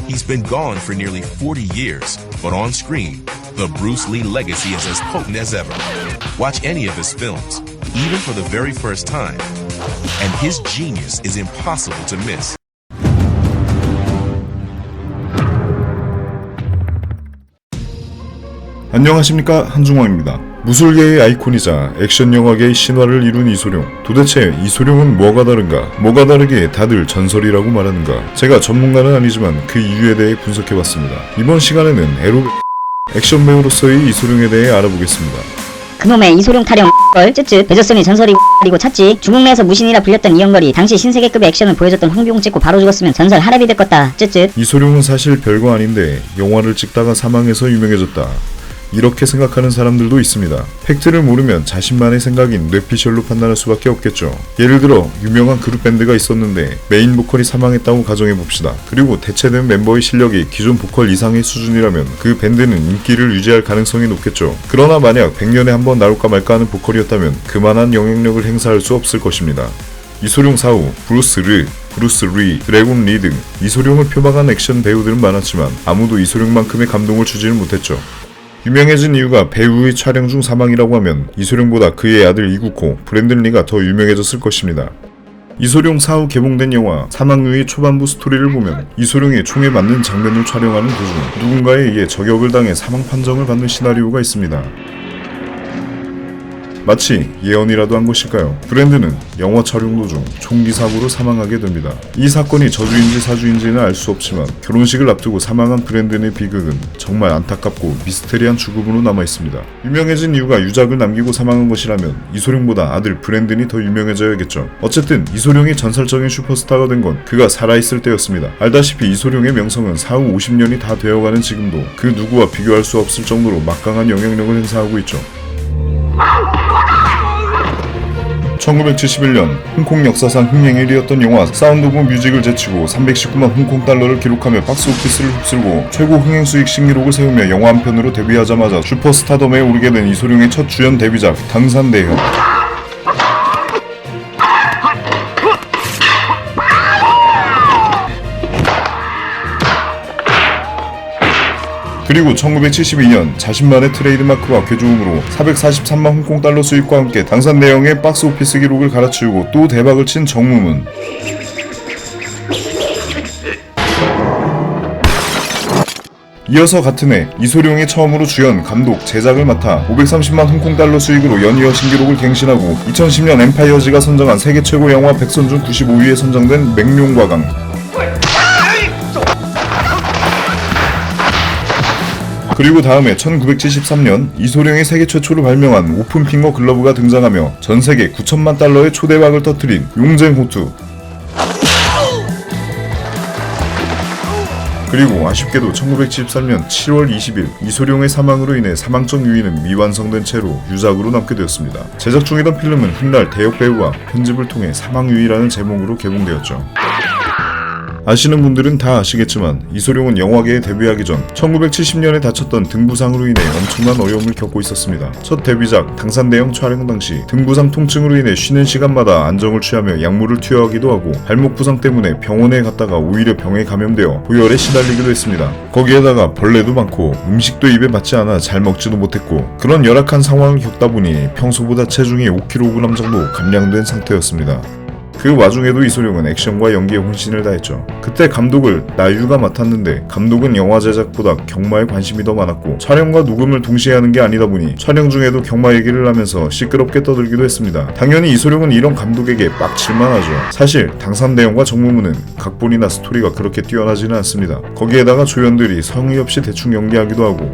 He's been gone for nearly 40 years, but on screen, the Bruce Lee legacy is as potent as ever. Watch any of his films, even for the very first time, and his genius is impossible to miss. 안녕하십니까, 한중왕입니다. 무술계의 아이콘이자 액션 영화계의 신화를 이룬 이소룡. 도대체 이소룡은 뭐가 다른가? 뭐가 다르게 다들 전설이라고 말하는가? 제가 전문가는 아니지만 그 이유에 대해 분석해봤습니다. 이번 시간에는 에로 액션 배우로서의 이소룡에 대해 알아보겠습니다. 그놈의 이소룡 타령 걸 쯧쯧 배졌음이 전설이 그리고 찾지. 중국내에서 무신이라 불렸던 이영걸이 당시 신세계급의 액션을 보여줬던 황비용 찍고 바로 죽었으면 전설 하랩이 됐겠다 쯧쯧. 이소룡은 사실 별거 아닌데 영화를 찍다가 사망해서 유명해졌다, 이렇게 생각하는 사람들도 있습니다. 팩트를 모르면 자신만의 생각인 뇌피셜로 판단할 수밖에 없겠죠. 예를 들어 유명한 그룹 밴드가 있었는데 메인 보컬이 사망했다고 가정해봅시다. 그리고 대체된 멤버의 실력이 기존 보컬 이상의 수준이라면 그 밴드는 인기를 유지할 가능성이 높겠죠. 그러나 만약 100년에 한 번 나올까 말까 하는 보컬이었다면 그만한 영향력을 행사할 수 없을 것입니다. 이소룡 사후, 브루스 리, 드래곤 리 등 이소룡을 표방한 액션 배우들은 많았지만 아무도 이소룡만큼의 감동을 주지는 못했죠. 유명해진 이유가 배우의 촬영 중 사망이라고 하면 이소룡보다 그의 아들 이국호, 브랜든 리가 더 유명해졌을 것입니다. 이소룡 사후 개봉된 영화 사망유의 초반부 스토리를 보면 이소룡이 총에 맞는 장면을 촬영하는 도중 누군가에 의해 저격을 당해 사망 판정을 받는 시나리오가 있습니다. 마치 예언이라도 한 것일까요? 브랜드는 영화 촬영 도중 총기 사고로 사망하게 됩니다. 이 사건이 저주인지 사주인지는 알 수 없지만 결혼식을 앞두고 사망한 브랜든의 비극은 정말 안타깝고 미스테리한 죽음으로 남아있습니다. 유명해진 이유가 유작을 남기고 사망한 것이라면 이소룡보다 아들 브랜든이 더 유명해져야겠죠. 어쨌든 이소룡이 전설적인 슈퍼스타가 된 건 그가 살아있을 때였습니다. 알다시피 이소룡의 명성은 사후 50년이 다 되어가는 지금도 그 누구와 비교할 수 없을 정도로 막강한 영향력을 행사하고 있죠. 1971년 홍콩 역사상 흥행 1위였던 영화 사운드 오브 뮤직을 제치고 319만 홍콩 달러를 기록하며 박스오피스를 휩쓸고 최고 흥행 수익 신기록을 세우며 영화 한 편으로 데뷔하자마자 슈퍼스타덤에 오르게 된 이소룡의 첫 주연 데뷔작 당산대형. 그리고 1972년 자신만의 트레이드마크와 괴조음으로 443만 홍콩 달러 수익과 함께 당산대형의 박스오피스 기록을 갈아치우고 또 대박을 친 정무문. 이어서 같은 해 이소룡이 처음으로 주연, 감독, 제작을 맡아 530만 홍콩 달러 수익으로 연이어 신기록을 갱신하고 2010년 엠파이어지가 선정한 세계 최고 영화 100선 중 95위에 선정된 맹룡과강. 그리고 다음해 1973년 이소룡이 세계 최초로 발명한 오픈핑거 글러브가 등장하며 전세계 9천만 달러의 초대박을 터뜨린 용쟁호투. 그리고 아쉽게도 1973년 7월 20일 이소룡의 사망으로 인해 사망적 유의는 미완성된 채로 유작으로 남게 되었습니다. 제작 중이던 필름은 훗날 대역 배우와 편집을 통해 사망유의라는 제목으로 개봉되었죠. 아시는 분들은 다 아시겠지만 이소룡은 영화계에 데뷔하기 전 1970년에 다쳤던 등부상으로 인해 엄청난 어려움을 겪고 있었습니다. 첫 데뷔작 당산대형 촬영 당시 등부상 통증으로 인해 쉬는 시간마다 안정을 취하며 약물을 투여하기도 하고 발목 부상 때문에 병원에 갔다가 오히려 병에 감염되어 고열에 시달리기도 했습니다. 거기에다가 벌레도 많고 음식도 입에 맞지 않아 잘 먹지도 못했고 그런 열악한 상황을 겪다 보니 평소보다 체중이 5kg 정도 감량된 상태였습니다. 그 와중에도 이소룡은 액션과 연기에 혼신을 다했죠. 그때 감독을 나유가 맡았는데 감독은 영화 제작보다 경마에 관심이 더 많았고 촬영과 녹음을 동시에 하는 게 아니다 보니 촬영 중에도 경마 얘기를 하면서 시끄럽게 떠들기도 했습니다. 당연히 이소룡은 이런 감독에게 빡칠만 하죠. 사실 당산대형과 정무문은 각본이나 스토리가 그렇게 뛰어나지는 않습니다. 거기에다가 조연들이 성의 없이 대충 연기하기도 하고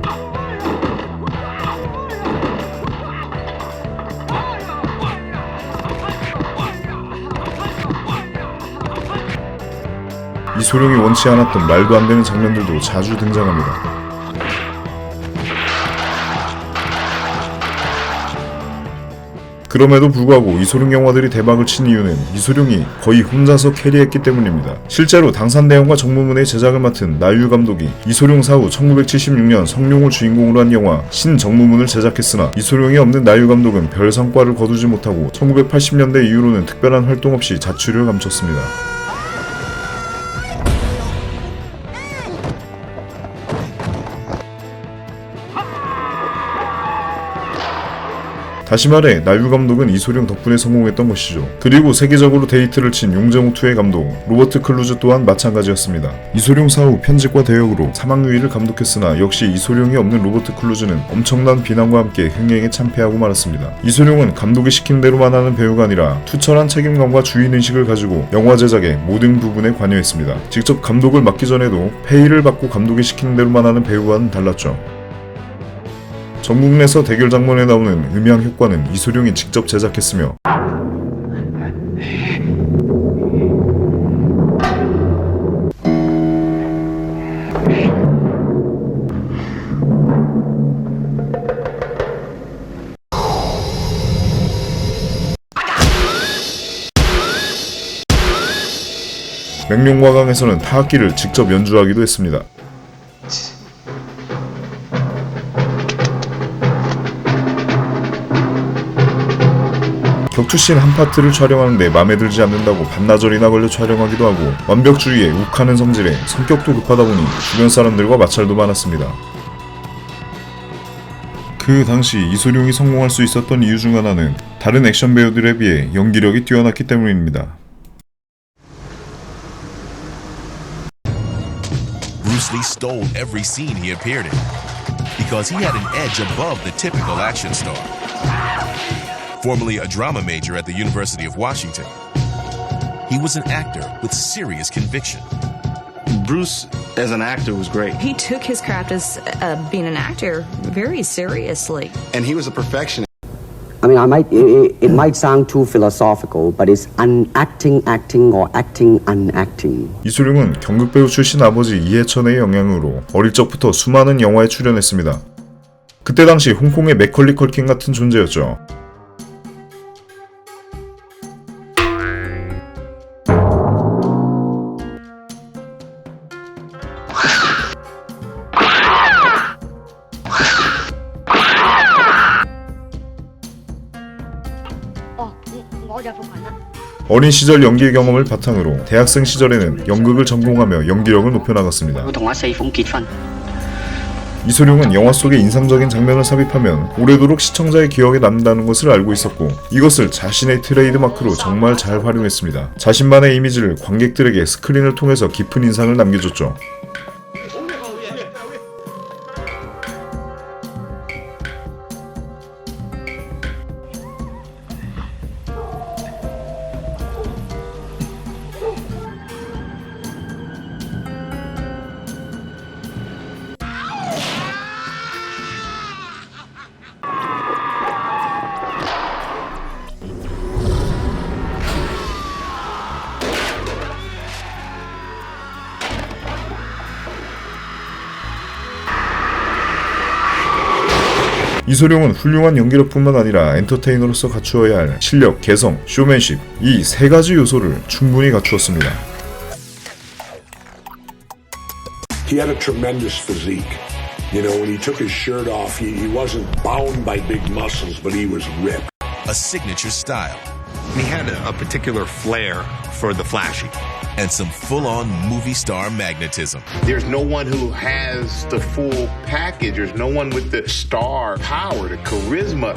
이소룡이 원치 않았던 말도 안 되는 장면들도 자주 등장합니다. 그럼에도 불구하고 이소룡 영화들이 대박을 친 이유는 이소룡이 거의 혼자서 캐리했기 때문입니다. 실제로 당산대형과 정무문의 제작을 맡은 나유 감독이 이소룡 사후 1976년 성룡을 주인공으로 한 영화 신정무문을 제작했으나 이소룡이 없는 나유 감독은 별 성과를 거두지 못하고 1980년대 이후로는 특별한 활동 없이 자취를 감췄습니다. 다시 말해 나유 감독은 이소룡 덕분에 성공했던 것이죠. 그리고 세계적으로 데이트를 친 용재목2의 감독 로버트 클루즈 또한 마찬가지였습니다. 이소룡 사후 편집과 대역으로 사망유의를 감독했으나 역시 이소룡이 없는 로버트 클루즈는 엄청난 비난과 함께 흥행에 참패하고 말았습니다. 이소룡은 감독이 시킨 대로만 하는 배우가 아니라 투철한 책임감과 주인의식을 가지고 영화 제작의 모든 부분에 관여했습니다. 직접 감독을 맡기 전에도 페이를 받고 감독이 시키는 대로만 하는 배우와는 달랐죠. 전국 내에서 대결 장면에 나오는 음향 효과는 이소룡이 직접 제작했으며 맹룡화강에서는 타악기를 직접 연주하기도 했습니다. 격투씬 한 파트를 촬영하는데 맘에 들지 않는다고 반나절이나 걸려 촬영하기도 하고 완벽주의에 욱하는 성질에 성격도 급하다 보니 주변 사람들과 마찰도 많았습니다. 그 당시 이소룡이 성공할 수 있었던 이유 중 하나는 다른 액션 배우들에 비해 연기력이 뛰어났기 때문입니다. Bruce Lee stole every scene he appeared in because he had an edge above the typical action star. Formerly a drama major at the University of Washington, he was an actor with serious conviction. Bruce, as an actor, was great. He took his craft as being an actor very seriously. And he was a perfectionist. I mean, it might sound too philosophical, but it's unacting acting or acting unacting. 이소룡은 경극배우 출신 아버지 이해천의 영향으로 어릴 적부터 수많은 영화에 출연했습니다. 그때 당시 홍콩의 맥컬리 컬킨 같은 존재였죠. 어린 시절 연기 경험을 바탕으로 대학생 시절에는 연극을 전공하며 연기력을 높여나갔습니다. 이소룡은 영화 속의 인상적인 장면을 삽입하면 오래도록 시청자의 기억에 남는다는 것을 알고 있었고 이것을 자신의 트레이드마크로 정말 잘 활용했습니다. 자신만의 이미지를 관객들에게 스크린을 통해서 깊은 인상을 남겨줬죠. 이소룡은 훌륭한 연기력뿐만 아니라 엔터테이너로서 갖추어야 할 실력, 개성, 쇼맨십 이 세 가지 요소를 충분히 갖추었습니다. He had a tremendous physique. You know, when he took his shirt off, he wasn't bound by big muscles, but he was ripped. A signature style. He had a particular flair for the flashy. And some full-on movie star magnetism. There's no one who has the full package. There's no one with the star power, the charisma.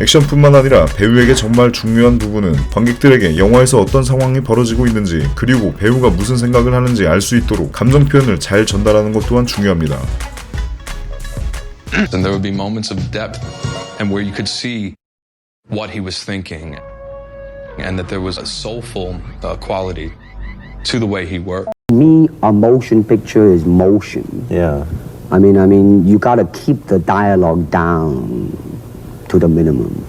액션뿐만 아니라 배우에게 정말 중요한 부분은 관객들에게 영화에서 어떤 상황이 벌어지고 있는지 그리고 배우가 무슨 생각을 하는지 알 수 있도록 감정 표현을 잘 전달하는 것 또한 중요합니다. And there would be moments of depth and where you could see what he was thinking and that there was a soulful quality to the way he worked. To me, a motion picture is motion. Yeah. I mean, you gotta keep the dialogue down to the minimum.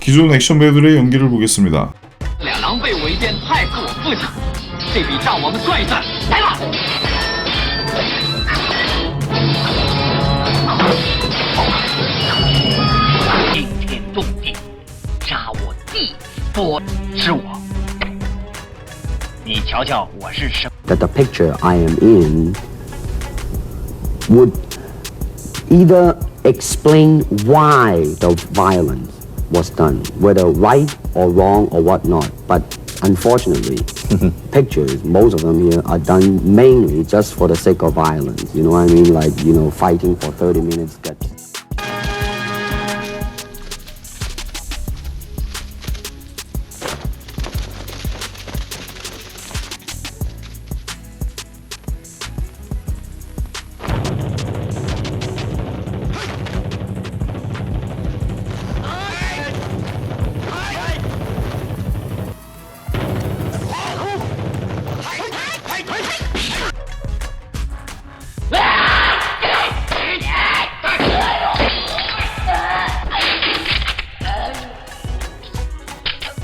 기존 액션 배우들의 연기를 보겠습니다. 两狼狈为奸，害死我父亲，这笔账我们算一算。来吧！惊天动地，杀我弟，剥是我。你瞧瞧我是什么？ That the picture I am in would either explain why the violence was done, whether right or wrong or whatnot. But unfortunately, pictures, most of them here, are done mainly just for the sake of violence. You know what I mean? Like, you know, fighting for 30 minutes gets...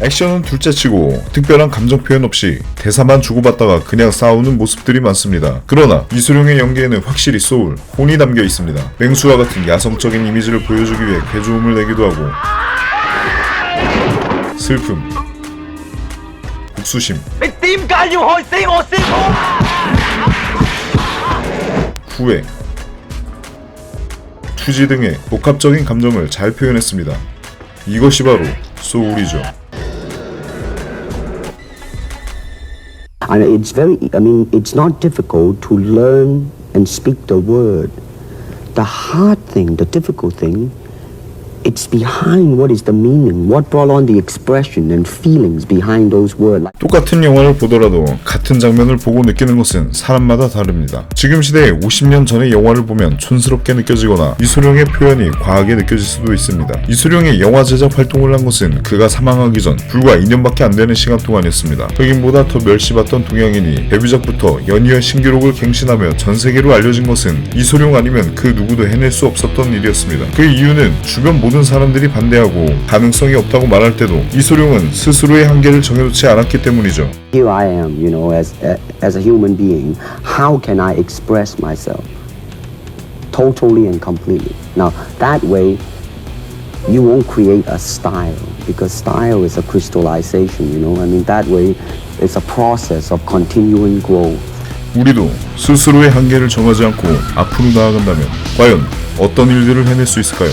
액션은 둘째치고 특별한 감정 표현 없이 대사만 주고받다가 그냥 싸우는 모습들이 많습니다. 그러나 이소룡의 연기에는 확실히 소울, 혼이 담겨 있습니다. 맹수와 같은 야성적인 이미지를 보여주기 위해 괴조음을 내기도 하고 슬픔, 복수심, 후회, 투지 등의 복합적인 감정을 잘 표현했습니다. 이것이 바로 소울이죠. And it's not difficult to learn and speak the word. The hard thing, the difficult thing, it's behind what is the meaning, what brought on the expression and feelings behind those words. 똑같은 영화를 보더라도 같은 장면을 보고 느끼는 것은 사람마다 다릅니다. 지금 시대에 50년 전의 영화를 보면 촌스럽게 느껴지거나 이소룡의 표현이 과하게 느껴질 수도 있습니다. 이소룡이 영화 제작 활동을 한 것은 그가 사망하기 전 불과 2년밖에 안 되는 시간 동안이었습니다. 흑인보다 더 멸시받던 동양인이 데뷔작부터 연이어 신기록을 갱신하며 전 세계로 알려진 것은 이소룡 아니면 그 누구도 해낼 수 없었던 일이었습니다. 그 이유는 주변 모든 사람들이 반대하고 가능성이 없다고 말할 때도 이소룡은 스스로의 한계를 정해놓지 않았기 때문이죠. Here I am, as a human being. How can I express myself totally and completely? Now, that way, you won't create a style because style is a crystallization. That way, it's a process of continuing growth. 우리도 스스로의 한계를 정하지 않고 앞으로 나아간다면 과연 어떤 일들을 해낼 수 있을까요?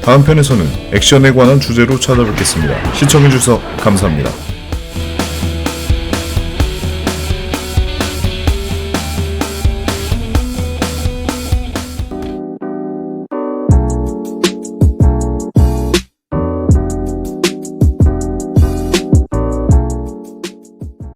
다음 편에서는 액션에 관한 주제로 찾아뵙겠습니다. 시청해주셔서 감사합니다.